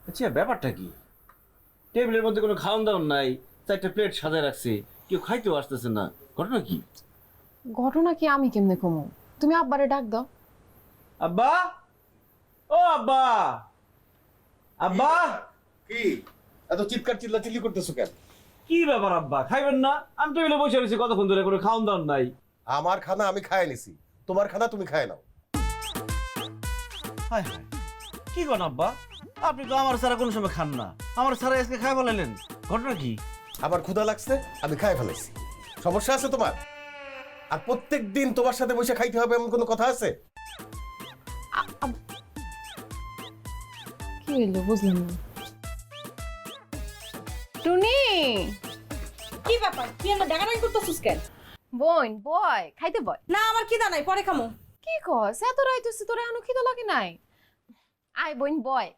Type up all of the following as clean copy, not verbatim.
আচ্ছা ব্যাপারটা কি? টেবিলের মধ্যে কোনো খাওয়ান দাওয়ান নাই, চারটা প্লেট সাজায় রাখছে, কেউ খাইতেও আসতেছে না, ঘটনা কি? ঘটনা কি আমি কেমনে কমু? তুমি আব্বারে ডাক দাও। আব্বা, ও আব্বা, আব্বা। কি এত চিৎকার চিল্লাচিল্লি করতেছো কেন? কি ব্যাপার আব্বা, খাইবেন না? আমি টেবিলে বসে রয়েছি কতক্ষণ ধরে, কোনো খাওয়ান দাওয়ান নাই। আমার খানা আমি খায় নিছি, তোমার খানা তুমি খায় নাও। হায় হায়, কি করেন আব্বা? আপনি তো আমার ছাড়া কোনো সময় খান না, আমার ছাড়া আজকে খাই বলাইলেন, ঘটনা কি? আমার ক্ষুধা লাগছে, আমি খায় ফেলাইছি। সমস্যা আছে তোমার? আর প্রত্যেক দিন তোমার সাথে বসে খাইতে হবে এমন কোনো কথা আছে? কি হইলো বুঝলাম না। টুনি, কি ব্যাপার? তুই আমার ডাকাডাকি করতেছিস কেন? বোন বয় খাইতে বয়। না আমার খিদা নাই, পরে খামো। কি কস? এত রাইতেছি তোর এখনো খিদা লাগে নাই? আয় বোন বয়,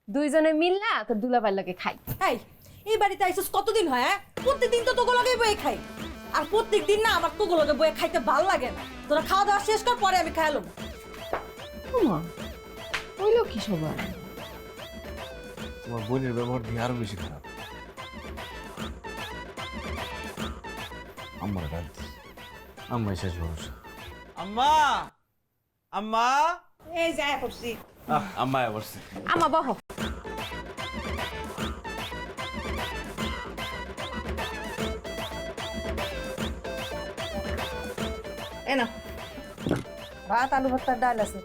দুইজনে মিল না তোর দুলাভাই লাগে খাই। এই বাড়িতে আইসস কতদিন হয়? প্রত্যেকদিন তো তোগো লগে বয়ে খাই, আর প্রত্যেকদিন না আমার তোগো লগে বয়ে খাইতে ভাল লাগে না। তোরা খাওয়া দাওয়া শেষ কর, পরে আমি খাইলাম। ওমা, হইলো কি সবার? তোমার বোনের ব্যবহার দিয়ে আরো বেশি খারাপ। আম্মার ডাক দিই, আম্মাই শেষ ভরসা। আম্মা, আম্মা। এই যায় পড়ছি। আম্মা বসছে। আমা বহ। এ না, ভাত আলু ভর্তার ডাল আছে,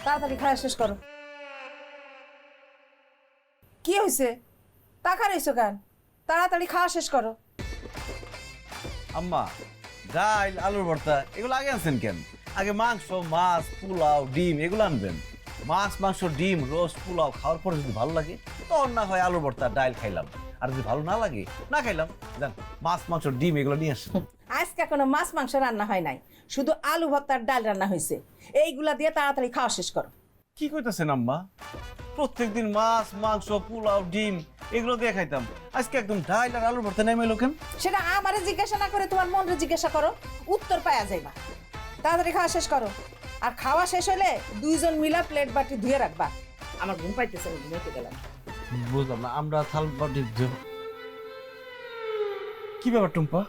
তাড়াতাড়ি খাওয়া শেষ করো। কি হয়েছে? টাকা রইছো কেন? তাড়াতাড়ি খাওয়া শেষ করো। আম্মা, ডাল আলুর ভর্তা এগুলো আগে আনছেন কেন? আগে মাংস, মাছ, পোলাও, ডিম এগুলো আনবেন। মাছ, মাংস, ডিম, রোস্ট, পোলাও খাওয়ার পরে যদি ভালো লাগে তখন না হয় আলুর ভর্তা ডাল খাইলাম, আর যদি ভালো না লাগে না খাইলাম। জান, মাছ, মাংস, ডিম এগুলো নিয়ে আসেন। আজকে কোনো মাছ মাংস রান্না হয় নাই, শুধু আলু ভর্তার ডাল রান্না হয়েছে। এইগুলা দিয়ে তাড়াতাড়ি খাওয়া শেষ করো। কি কইতাছেন আম্মা? প্রত্যেকদিন মাছ, মাংস, পোলাও, ডিম এগুলো দিয়ে খাইতাম, আজকে একদম ডাল আর আলুর ভর্তা নেমে এলো কেন? সেটা আমারে জিজ্ঞাসা না করে তোমার মনরে জিজ্ঞাসা করো, উত্তর পাওয়া যাইবা। তাড়াতাড়ি খাওয়া শেষ করো, আর খাওয়া শেষ হলে দুইজন মিলা প্লেট বাটি ধুয়ে রাখবা। আমার ঘুম পাইতেছে, আমি ঘুমাইতে গেলাম। বুঝলাম না, আমরা থাল বাটি কি ব্যাপার টুম্পা?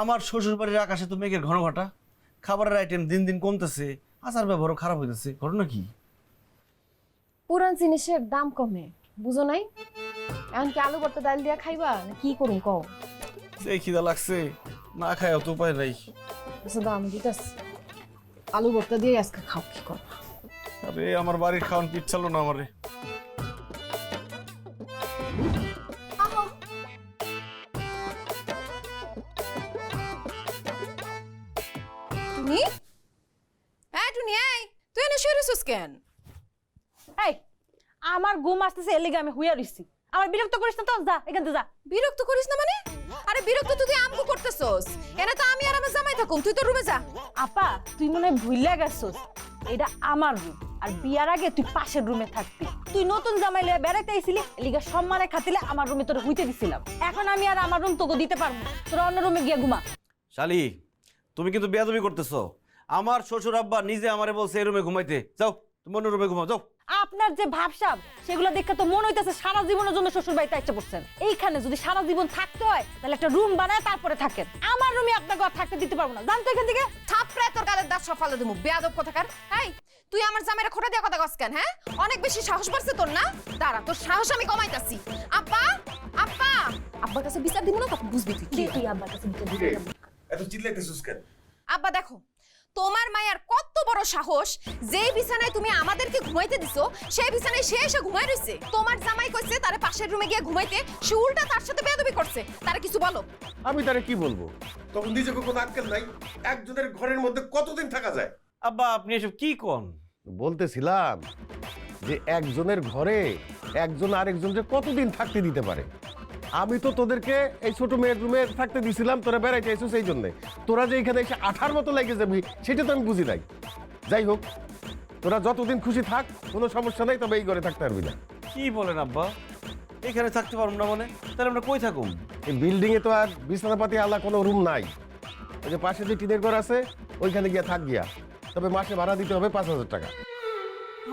আমার শ্বশুর বাড়ির আকাশে তো মেঘের ঘন ঘটা, খাবারের আইটেম দিন দিন কমতেছে, আচার ব্যবহারও খারাপ হইতেছে, ঘটনা কি? পুরান জিনিসের দাম কমে, বুঝো নাই? এখন কি আলু ভর্তা ডাল দিয়া খাইবা না কি করুন কও? সেই খিদা লাগছে, না খায় তো উপায় নাই। আচ্ছা দাও, আমি দিতেছি। আলু ভর্তা দিয়ে আজকে খাও, কি কর? আরে আমার বাড়ির খাওয়ান কি ইচ্ছা হলো না আমারে। টুনি, হ্যাঁ টুনি, এই তুই এনে শুয়ে রইছিস কেন? এই, আমার ঘুম আসতেছে, এর লিগে আমি হুইয়া রইছি। আমার বিরক্ত করিস না তো, যা এখান থেকে যা। বিরক্ত করিস না মানে? আরে বিরক্ত তো তুই আমগো করতেছস, এনে তো আমি আর আমার জামাই থাকুম, তুই তো রুমে যা। আপা, তুই মনে হয় ভুইলা গেছস, এটা আমার রুম, আর বিয়ার আগে তুই পাশের রুমে থাকবি। তুই নতুন জামাই লয়ে বেড়াইতে আইছিলি, এলিগা সম্মানে খাতিলে আমার রুমে তোর হইতে দিছিলাম। এখন আমি আর আমার রুম তোকে দিতে পারবো না, তোরা অন্য রুমে গিয়ে ঘুমা। শালি, তুমি কিন্তু বেয়াদবি করতেছো। আমার শ্বশুর আব্বা নিজে আমারে বলছে এই রুমে ঘুমাইতে, যাও তুমি অন্য রুমে ঘুমাও, যাও। আপনার যে ভাবসাব সেগুলো দেখে তো মনে হইতেছে সারা জীবনের জন্য শ্বশুর বাড়িতে ইচ্ছা করছেন। এইখানে যদি সারা জীবন থাকতে হয় তাহলে একটা রুম বানায় তারপরে থাকেন। আমার রুমে আপনাকে আর থাকতে দিতে পারবো না, জানতো এখান থেকে। থাপড়ায় তোর গালের দাঁত সফালে দেবো, বেয়াদব কোথাকার। এই তুই আমার জামাইরা খোটা দিয়া কথা কস কেন? হ্যাঁ, অনেক বেশি সাহস বাড়ছে তোর না? দাঁড়া, তোর সাহস আমি কমাইতাছি। আব্বা, আব্বা, আব্বার কাছে বিচার দিব না, তখন বুঝবি তুই কি। তুই আব্বার কাছে বিচার দিতে যাবি। এত চিল্লাইতেছিস কেন? আব্বা দেখো, তোমার মায়ের কত বড় সাহস, যেই বিছানায় তুমি আমাদেরকে ঘুমাইতে দিছো সেই বিছানায় সে এসে ঘুমাই রইছে। তোমার জামাই কইছে তারে পাশের রুমে গিয়ে ঘুমাইতে, সে উল্টা তার সাথে বেয়াদবি করছে। তারে কিছু বলো। আমি তারে কি বলবো? তখন নিজেকে কোনো আক্কেল নাই? একজনের ঘরের মধ্যে কতদিন থাকা যায়? আব্বা আপনি এসব কি কোন? বলতেছিলাম যে একজনের ঘরে একজন আরেকজনকে কতদিন থাকতে দিতে পারে। আমি তো তোদেরকে এই ছোট মেয়ের রুমে থাকতে দিছিলাম, তোরা বেড়াইতে এসো সেই জন্যে। তোরা যে এখানে এসে 18 মতো লেগে যাবি সেটা তো আমি বুঝি নাই। যাই হোক, তোরা যতদিন খুশি থাক, কোনো সমস্যা নাই, তবে এই ঘরে থাকতে পারবি না। কি বলেন আব্বা? এখানে থাকতে পারবো না মানে? তাহলে আমরা কই থাকুম? এই বিল্ডিং এ তো আর বিছানাপাতি আলা কোনো রুম নাই। ওই যে পাশে যে টিনের ঘর আছে ওইখানে গিয়া থাক গিয়া, তবে মাসে ভাড়া দিতে হবে 5,000 টাকা।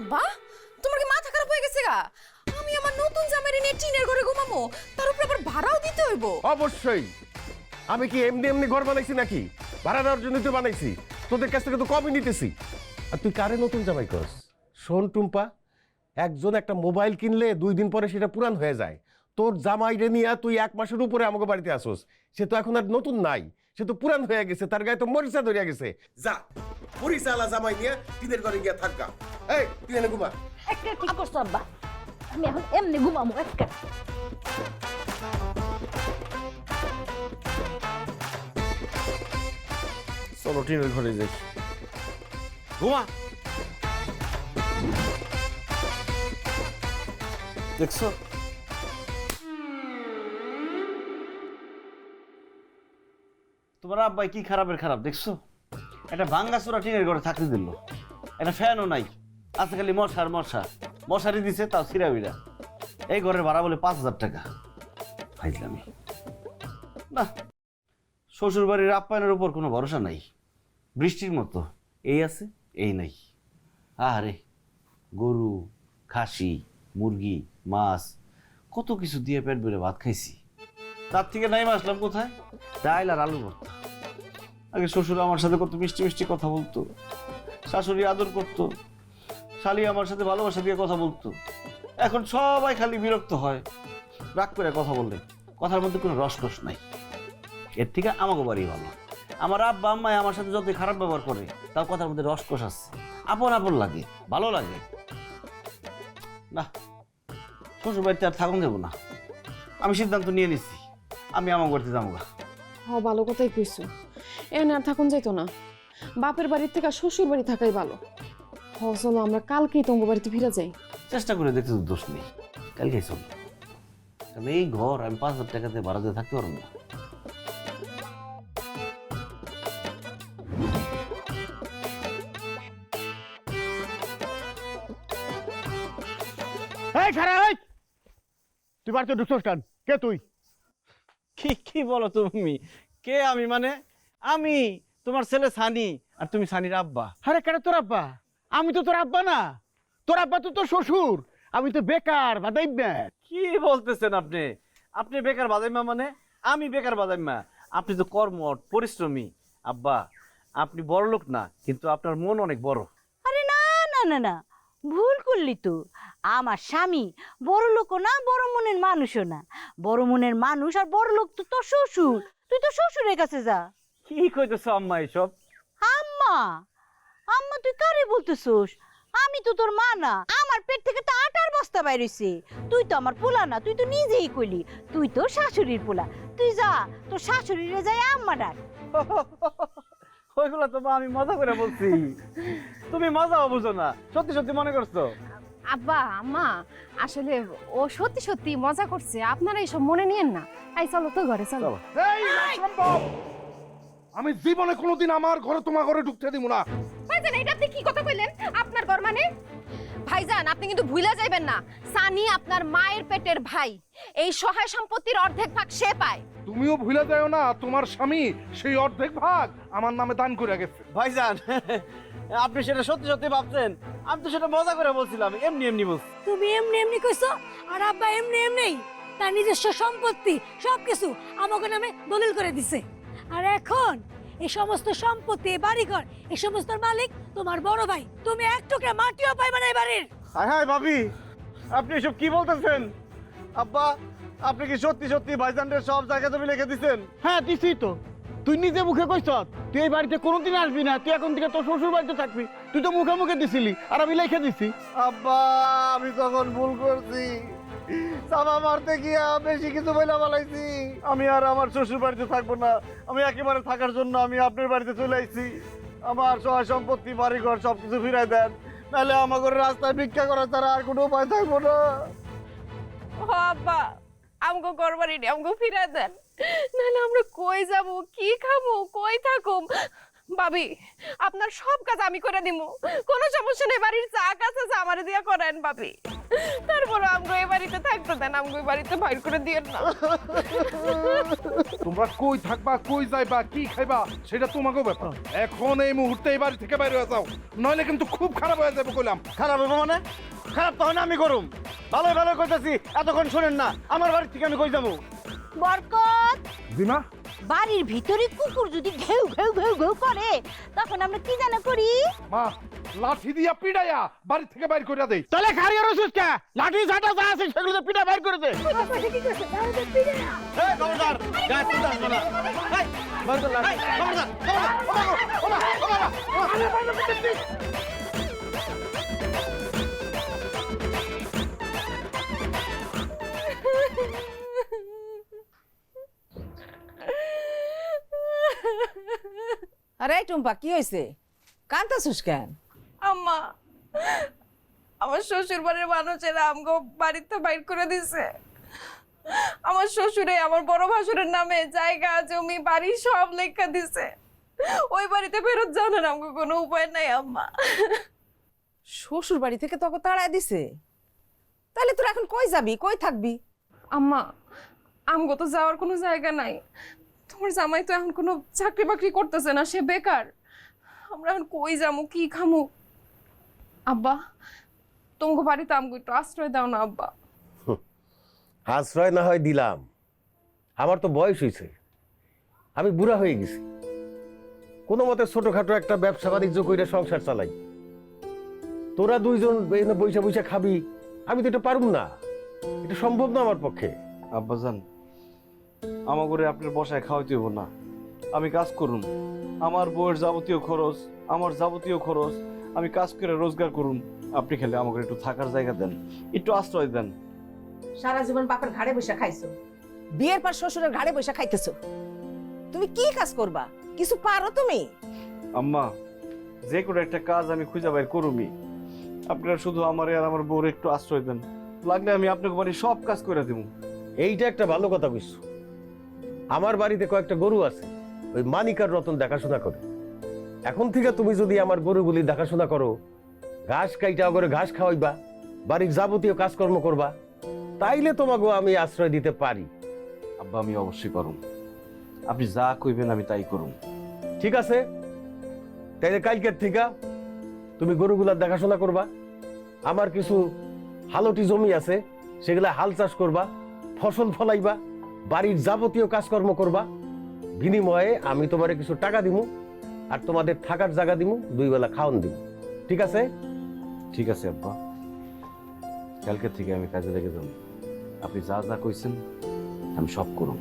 আব্বা, তোমার কি মাথা খারাপ হয়ে গেছে গা? আমি আমার আমার নতুন জামাইরে নিয়ে টিনের ঘরে ঘুমামো, তার উপর আবার ভাড়াও দিতে হইব। অবশ্যই। আমি কি এমনি এমনি ঘর বানাইছি নাকি? ভাড়া দেওয়ার জন্য তো বানাইছি, তোদের কাছ থেকে তো কমই নিতেছি। আর তুই কারে নতুন জামাই করস? শোন টুম্পা, একজন একটা মোবাইল কিনলে 2 দিন পরে সেটা পুরান হয়ে যায়। তোর জামাইরে নিয়ে তুই 1 মাসের উপরে আমাকে বাড়িতে আসোস, সে তো এখন আর নতুন নাই, সে তো পুরান হয়ে গেছে, তার গায়ে তো মরিচা ধরিয়া গেছে। যা মরিচা আলা জামাই নিয়ে টিনের ঘরে গিয়া থাকা। এই তুই এনে ঘুমা। একটা ঠিক করছো আব্বা, আমি এখন এমনি ঘুমামো একটা। চলো টিনের ঘরে যাই, ঘুমা। দেখছো তোমার আব্বাই কি খারাপের খারাপ দেখছো? একটা ভাঙ্গা চোরা টিনের ঘরে থাকতে দিল, একটা ফ্যানও নাই, আছে খালি মশার মশা, মশারি দিছে তাও ছিঁড়া বিড়া। এই ঘরের ভাড়া বলে 5,000 টাকা। ফাইজলামি না, শ্বশুর বাড়ির আপ্যায়নের উপর কোনো ভরসা নাই, বৃষ্টির মতো এই আছে এই নাই। আরে গরু, খাসি, মুরগি, মাছ, কত কিছু দিয়ে পেট ভরে ভাত খাইছি, তার থেকে নাই আসলাম কোথায়? ডাইল আর আলু ভর্তা। আগে শ্বশুর আমার সাথে কত মিষ্টি মিষ্টি কথা বলতো, শাশুড়ি আদর করতো, শালি আমার সাথে ভালোবাসা দিয়ে কথা বলতো। এখন সবাই খালি বিরক্ত হয়, রাগ করে কথা বললে, কথার মধ্যে কোনো রসকস নাই। এর থেকে আমাকে বাড়ি ভালো। আমার আব্বা আম্মাই আমার সাথে যতই খারাপ ব্যবহার করে, তাও কথার মধ্যে রসকস আছে, আপন আপন লাগে, ভালো লাগে। না, শ্বশুর বাড়িতে আর থাকুন দেবো না, আমি সিদ্ধান্ত নিয়ে নিচ্ছি, আমি আমার বাড়িতে যাবো গা। ভালো কথাই কইছো, এনে আর থাকুন যাইতো না, বাপের বাড়ির থেকে শ্বশুর বাড়ি থাকাই ভালো। চলো আমরা কালকেই তোমার বাড়িতে ফিরে যাই। চেষ্টা করে দেখতে তো দোষ নেই, কালকে চল। কারণ এই ঘর আমি 5,000 টাকাতে ভাড়া দিয়ে থাকতে পারবো না। এই খারাপ, তুই বাড়িতে ঢুকছস কেন? কে তুই? কি কি বলো তুমি? কে আমি? মানে আমি তোমার ছেলে সানি, আর তুমি সানির আব্বা। আরে কেন তোর আব্বা? আমি তো তোর আব্বা না, তোর আব্বা তো তোর শ্বশুর। আমি তো বেকার বাদাইব্যা। কি বলতেছেন আপনি? আপনি বেকার বাদাইমা? মানে আমি বেকার বাদাইমা? আপনি তো কর্মঠ পরিশ্রমী। আব্বা, আপনি বড় লোক না, কিন্তু আপনার মন অনেক বড়। আরে না না না না, ভুল করলি তো। আমার স্বামী বড় লোকও না, বড় মনের মানুষও না। বড় মনের মানুষ আর বড় লোক তো তোর শ্বশুর। তুই তো শ্বশুরের কাছে যা। কি কইতেছো আম্মা এসব? আম্মা? আম্মা তুই কারে বলতেছোস? আমি তো তোর মা না, আমার পেট থেকে তো আটার বস্তা বাইর হইছে। তুই তো আমার পোলা না, তুই তো নিজেই কইলি তুই তো শাশুড়ির পোলা। তুই যা, তোর শাশুড়িরে যাই আম্মা ডাক। ওইগুলো তো মা আমি মজা করে বলছি, তুমি মজাও বুঝো না, সত্যি সত্যি মনে করছো? আব্বা আম্মা, আসলে ও সত্যি সত্যি মজা করছে, আপনারা এইসব মনে নিয়েন না। এই চলো তো ঘরে, চলো। এই অসম্ভব! আমি জীবনে কোনোদিন আমার ঘরে তোমার ঘরে ঢুকতে দিব না। ভাইজান, এটা আপনি কি কথা কইলেন? আপনার ঘর মানে? ভাইজান, আপনি কিন্তু ভুলে যাইবেন না, সানি আপনার মায়ের পেটের ভাই। এই সহায় সম্পত্তির অর্ধেক ভাগ সে পায়। তুমিও ভুলে যাও না, তোমার স্বামী সেই অর্ধেক ভাগ আমার নামে দান করে গেছে। ভাইজান, আপনি সেটা সত্যি সত্যি ভাবছেন? আমি তো সেটা মজা করে বলছিলাম, এমনি এমনি বলছি। তুমি এমনি এমনি কইছো, আর আব্বা এমনি এমনি তার নিজস্ব সম্পত্তি সবকিছু আমাকে নামে দলিল করে দিছে। আর এখন এই সমস্ত সম্পত্তি, বাড়িঘর, এই সমস্ত মালিক তোমার বড় ভাই। তুমি এক টুকরা মাটিও পাইবে না এই বাড়ির। হায় হায় ভাবি, আপনি এসব কি বলতেছেন? আব্বা, আপনি কি সত্যি সত্যি ভাইজানের সব জায়গা জমি লিখে দিছেন? হ্যাঁ দিছি তো, তুই নিজে মুখে কইছ তুই এই বাড়িতে কোনোদিন আসবি না, তুই এখন থেকে তোর শ্বশুর বাড়িতে থাকবি। তুই তো মুখে মুখে দিছিলি, আর আমি লিখে দিছি। আব্বা, আমি তখন ভুল করছি, চাপা মারতে গিয়া বেশি কিছু বইলা বলাইছি। আমি আর আমার শ্বশুর বাড়িতে থাকবো না, আমি একেবারে থাকার জন্য আমি আপনার বাড়িতে চলে আইছি। আমার সহায় সম্পত্তি, বাড়িঘর সবকিছু ফিরাই দেন, নাহলে আমাকে রাস্তায় ভিক্ষা করা ছাড়া আর কোনো উপায় থাকবো না। ও আব্বা, আমগো ঘর বাড়ি আমগো ফিরা দেন, নাহলে আমরা কই যাব, কি খাবো, কই থাকুম? ভাবি, আপনার সব কাজ আমি করে দিমু, কোনো সমস্যা নেই। বাড়ির চা কাছে যা আমারে দিয়া করেন ভাবি। তারপর আমগো এই বাড়িতে থাকতে দেন, আমগো এই বাড়িতে বাইর করে দিয়েন না। তোমরা কই থাকবা, কই যাইবা, কি খাইবা সেটা তোমাকেও ব্যাপার। এখন এই মুহূর্তে এই বাড়ি থেকে বাইরে হয়ে যাও, নইলে কিন্তু খুব খারাপ হয়ে যাবে কইলাম। খারাপ হইব মানে? খারাপ তখন আমি করুম। ভালো ভালো কইতাছি, এতক্ষণ শোনেন না। আমার বাড়ি থেকে আমি কই যাবো? বরকত, দিমা বাড়ির ভিতরে কুকুর যদি ঘেউ ঘেউ ঘেউ ঘেউ করে তখন আমরা কি জানা করি? মা লাঠি দিয়া পিড়াইয়া বাড়ি থেকে বাইর করে দেই। তাহলে খারিয়ার ওষুধ কে? লাঠি ঝাঁটা যা আছে সেগুলো পিঠা বাইর করে দে। এই খবরদার, গায়ে তুই আসবে না। এই, বাইর কর লাঠি। খবরদার, আরে টুম্পা কি হয়েছে? কাঁদতাছিস কেন? আম্মা, আমার শ্বশুর বাড়ির মানুষেরা আমগো বাড়িতে বাইর করে দিছে। আমার শ্বশুরে আমার বড় ভাসুরের নামে জায়গা জমি বাড়ি সব লেখা দিছে। ওই বাড়িতে ফেরত জানার আমগো কোনো উপায় নাই আম্মা। শ্বশুর বাড়ি থেকে তোকে তাড়ায় দিছে? তাহলে তোর এখন কই যাবি, কই থাকবি? আম্মা, আমগো তো যাওয়ার কোনো জায়গা নাই। তোমার জামাই তো এখন কোনো চাকরি বাকরি করতেছে না, সে বেকার। আমরা এখন কই যামু, কি খামু? আব্বা, তোমাকে বাড়িতে আমগো একটু আশ্রয় দাও না আব্বা। আশ্রয় না হয় দিলাম, আমার তো বয়স হয়েছে, আমি বুড়া হয়ে গেছি। কোনো মতে ছোটখাটো একটা ব্যবসা বাণিজ্য করে সংসার চালাই। তোরা দুইজন বৈশা বৈশা খাবি, আমি তো এটা পারুম না, এটা সম্ভব না আমার পক্ষে। আব্বাজান, আমাকে আপনার বসায় খাওয়াইতে হইব না। আমি কাজ করুন, আমার বউয়ের যাবতীয় খরচ, আমার যাবতীয় খরচ আমি কাজ করে রোজগার করুন। আপনি খেলে আমাকে একটু থাকার জায়গা দেন, একটু আশ্রয় দেন। সারা জীবন বাপের ঘাড়ে বসে খাইছো, বিয়ের পর শ্বশুরের ঘাড়ে বসে খাইতেছো। তুমি কি কাজ করবা? কিছু পারো তুমি? আম্মা, যে কোনো একটা কাজ আমি খুঁজে বাইর করুমি। আপনারা শুধু আমার আর আমার বউর একটু আশ্রয় দেন, লাগলে আমি আপনাকে বাড়ি সব কাজ করে দেবো। এইটা একটা ভালো কথা কইছো। আমার বাড়িতে কয়েকটা গরু আছে, ওই মানিকার রতন দেখাশোনা করে। এখন থেকে তুমি যদি আমার গরুগুলি দেখাশোনা করো, ঘাস কাইটা করে ঘাস খাওয়াইবা, বাড়ির যাবতীয় কাজকর্ম করবা, তাইলে তোমাকে আমি আশ্রয় দিতে পারি। আব্বা, আমি অবশ্যই করুন, আপনি যা কইবেন আমি তাই করুন। ঠিক আছে, তাইলে কালকের থেকে তুমি গরুগুলার দেখাশোনা করবা। আমার কিছু হালটি জমি আছে, সেগুলা হাল চাষ করবা, ফসল ফলাইবা, বাড়ির যাবতীয় কাজকর্ম করবা। বিনিময়ে আমি তোমারে কিছু টাকা দিমু, আর তোমাদের থাকার জায়গা দিমু, 2 বেলা খাওয়ান দিমু। ঠিক আছে? ঠিক আছে আব্বা, কালকে থেকে আমি কাজে লেগে যাব। আপনি যা যা কইছেন আমি সব করুন।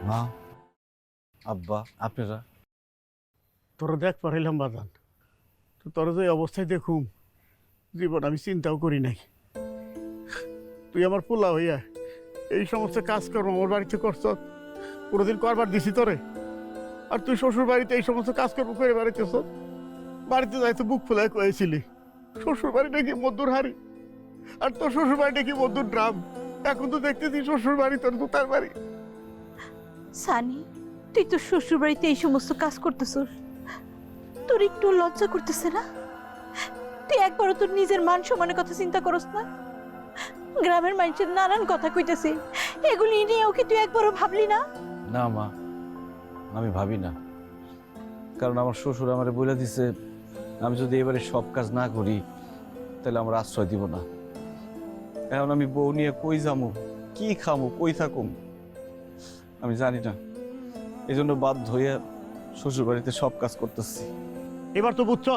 মা, আব্বা, আপনারা তোরা দেখ পারিলাম বাজান, তো তোরা যে অবস্থায় দেখুম জীবন আমি চিন্তাও করি নাই। তুই আমার পোলা হইয়া এই সমস্ত কাজকর্ম আমার বাড়িতে করছ, কোনোদিন করবার দিছি তোরে? আর তুই শ্বশুর বাড়িতে এই সমস্ত কাজকর্ম করে বাড়িতেছ? বাড়িতে যাইতে বুক ফুলায় কয়েছিলি শ্বশুর বাড়িটা কি মধুর হারি, আর তোর শ্বশুর বাড়িটা কি বন্ধুর ড্রাম। এখন তো দেখতেছি শ্বশুর বাড়ি তোর তার বাড়ি। সানি, তুই তোর শ্বশুর বাড়িতে এই সমস্ত কাজ করতেছস, তোর একটু লজ্জা করতেছে না? তুই একবারও তোর নিজের মান সম্মানের কথা চিন্তা করস না? গ্রামের মানুষের নানান কথা কইতেছে, এগুলি নিয়েও কি তুই একবারও ভাবলি না? না মা, আমি ভাবি না। কারণ আমার শ্বশুর আমারে বলে দিছে আমি যদি এবারে সব কাজ না করি তাহলে আমার আশ্রয় দিব না। এখন আমি বউ নিয়ে কই যামু, কি খামু, কই থাকুম আমি জানি না। এই জন্য বাধ্য হয়ে শ্বশুর বাড়িতে সব কাজ করতেছি। এবার তো বুঝছ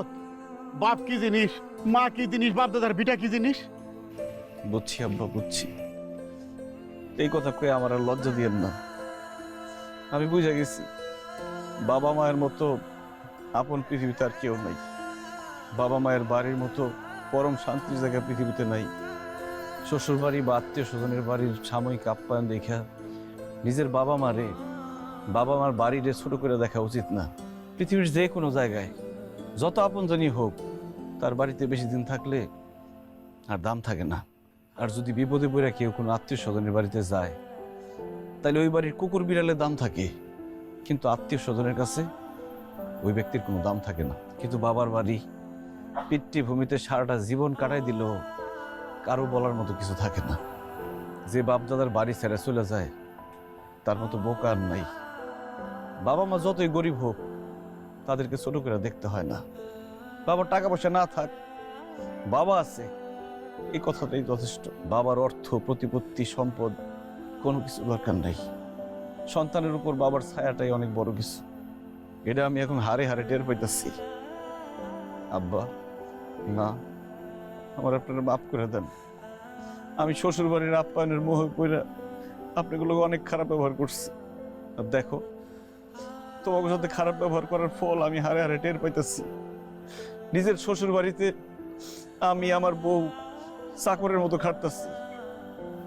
বাপ কি জিনিস, মা কি জিনিস, বাপ দাদার বিটা কি জিনিস। বুঝছি আব্বা, বুঝছি। এই কথা কয়ে আমার আর লজ্জা দিয়েন না। আমি বুঝে গেছি বাবা মায়ের মতো আপন পৃথিবীতে আর কেউ নাই। বাবা মায়ের বাড়ির মতো পরম শান্তির জায়গা পৃথিবীতে নাই। শ্বশুর বাড়ি বা আত্মীয় স্বজনের বাড়ির সাময়িক আপ্যায়ন দেখা নিজের বাবা মার বাড়িরে ছোট করে দেখা উচিত না। পৃথিবীর যে কোনো জায়গায় যত আপনজনই হোক, তার বাড়িতে বেশি দিন থাকলে আর দাম থাকে না। আর যদি বিপদে পড়ে কেউ কোনো আত্মীয় স্বজনের বাড়িতে যায়, তাহলে ওই বাড়ির কুকুর বিড়ালের দাম থাকে, কিন্তু আত্মীয় স্বজনের কাছে ওই ব্যক্তির কোনো দাম থাকে না। কিন্তু বাবার বাড়ি পিতৃভূমিতে সারাটা জীবন কাটাই দিল, কারো বলার মতো কিছু থাকে না। যে বাপদাদার বাড়ি ছেড়ে চলে যায় তার মতো বোকা আর নাই। বাবা মা যতই গরিব হোক তাদেরকে ছোট করে দেখতে হয় না। বাবার টাকা পয়সা না থাক, বাবা আছে, এই কথাটাই যথেষ্ট। বাবার অর্থ, প্রতিপত্তি, সম্পদ কোনো কিছু দরকার নাই। সন্তানের উপর বাবার ছায়াটাই অনেক বড় কিছু। এটা আমি এখন হারে হারে টের পাইতেছি। আব্বা, না, আমার আপনারা মাফ করে দেন। আমি শ্বশুর বাড়ির আপ্যায়নের মোহে পড়ে আপনাগুলোকে অনেক খারাপ ব্যবহার করছি। আর দেখো, তোমাকে সাথে খারাপ ব্যবহার করার ফল আমি হারে হারে টের পাইতেছি। নিজের শ্বশুর বাড়িতে আমি আমার বউ চাকরের মতো খাটতেছি।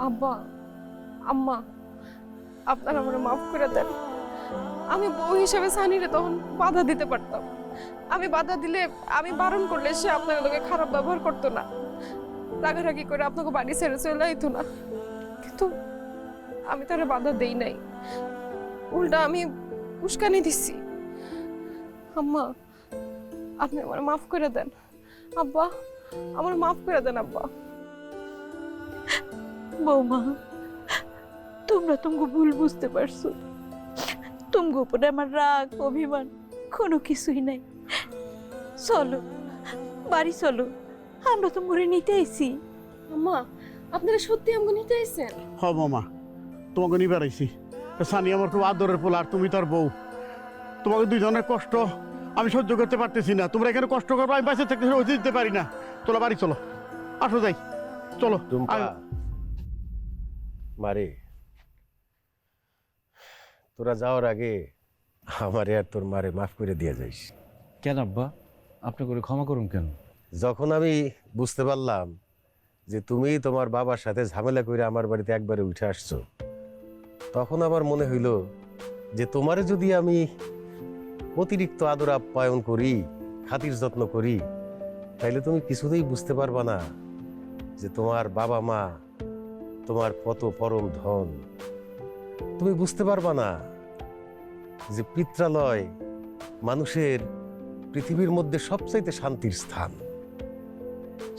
আব্বা, আম্মা, আপনারা আমার মাফ করে দেন। আমি বউ হিসেবে সানিরে তখন বাধা দিতে পারতাম। আমি বাধা দিলে, আমি বারণ করলে সে আপনার লোকে খারাপ ব্যবহার করতো না, রাগারাগি করে আপনাকে বাড়ি ছেড়ে চলে যেত না। কিন্তু আমি তারে বাধা দেই নাই, উল্টা আমি উস্কানি দিছি। আম্মা, আপনি আমার মাফ করে দেন। আব্বা, আমার মাফ করে দেন। আব্বা, বৌমা, তোমরা তোমাকে ভুল বুঝতে পারছো। তোমার উপরে আমার রাগ, অভিমান কোনো কিছুই নাই। চলো বাড়ি চলো, আমরা তো মরে নিতে আইছি। আম্মা, আপনারা সত্যি আমাকে নিতে আইছেন? হ মামা, তোমাকে নিয়ে বেড়াইছি। সানি আমার খুব আদরের পোলা, আর তুমি তার বউ। তোমাকে দুইজনের কষ্ট আমি সহ্য করতে পারতেছি না। তোমরা এখানে কষ্ট করবো, আমি বাঁচে থাকতে ওই দিতে পারি না। চলো বাড়ি চলো, আসো যাই, চলো। টুম্পা, মারে, তোরা যাওয়ার আগে আমারে আর তোর মারে মাফ করে দিয়ে যাইস। কেন আব্বা, আপনি করে ক্ষমা করুন কেন? যখন আমি বুঝতে পারলাম যে তুমি তোমার বাবার সাথে ঝামেলা করে আমার বাড়িতে একবারে উঠে আসছো, তখন আমার মনে হইল যে তোমারে যদি আমি অতিরিক্ত আদর আপ্যায়ন করি, খাতির যত্ন করি, তাইলে তুমি কিছুতেই বুঝতে পারবা না যে তোমার বাবা মা তোমার কত পরম ধন। তুমি বুঝতে পারবা না যে পিত্রালয় মানুষের পৃথিবীর মধ্যে সবচাইতে শান্তির স্থান।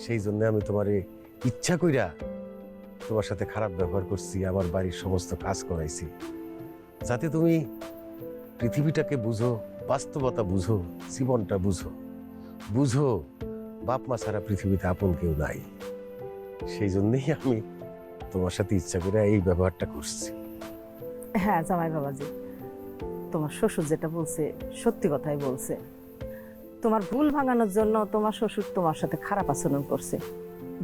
সেই জন্য আমি তোমারে ইচ্ছা কইরা তোমার সাথে খারাপ ব্যবহার করছি, আমার বাড়ির সমস্ত কাজ করাইছি, যাতে তুমি পৃথিবীটাকে বুঝো, বাস্তবতা বুঝো, জীবনটা বুঝো। বুঝো বাপ মা ছাড়া পৃথিবীতে আপন কেউ নাই। সেই জন্যই আমি তোমার সাথে ইচ্ছা করে এই ব্যবহারটা করছি। হ্যাঁ জামাই বাবাজি, তোমার শ্বশুর যেটা বলছে সত্যি কথাই বলছে। তোমার ভুল ভাঙানোর জন্য তোমার শ্বশুর তোমার সাথে খারাপ আচরণ করছে।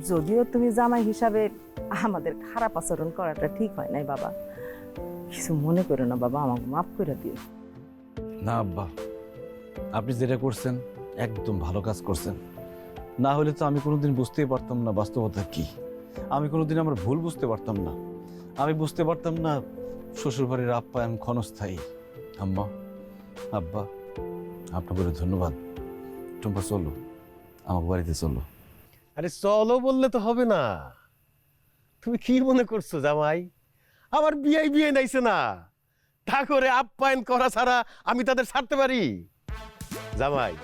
যদিও তুমি জামাই হিসাবে আমাদের খারাপ আচরণ করাটা ঠিক হয় নাই বাবা। কিছু মনে করো না বাবা, আমাকে মাফ করে দিও। না আব্বা, আপনি যেটা করছেন একদম ভালো কাজ করছেন। না হলে তো আমি কোনোদিন বুঝতেই পারতাম না বাস্তবতা কি। আমি কোনোদিন আমার ভুল বুঝতে পারতাম না। আমি বুঝতে পারতাম না শ্বশুরবাড়ির আপ্যায়ন ক্ষণস্থায়ী। আম্মা, আব্বা, আপনাদের ধন্যবাদ। টুম্পা চলো, আমার বাড়িতে চলো। আরে চলো বললে তো হবে না। তুমি কি মনে করছো জামাই আমার বিয়ে নাইছে না, তা করে আপ্যায়ন করা ছাড়া আমি তাদের ছাড়তে পারি? জামাই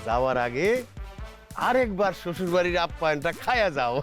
যাওয়ার আগে আরেকবার শ্বশুর বাড়ির আপ্যায়নটা খায়া যাও।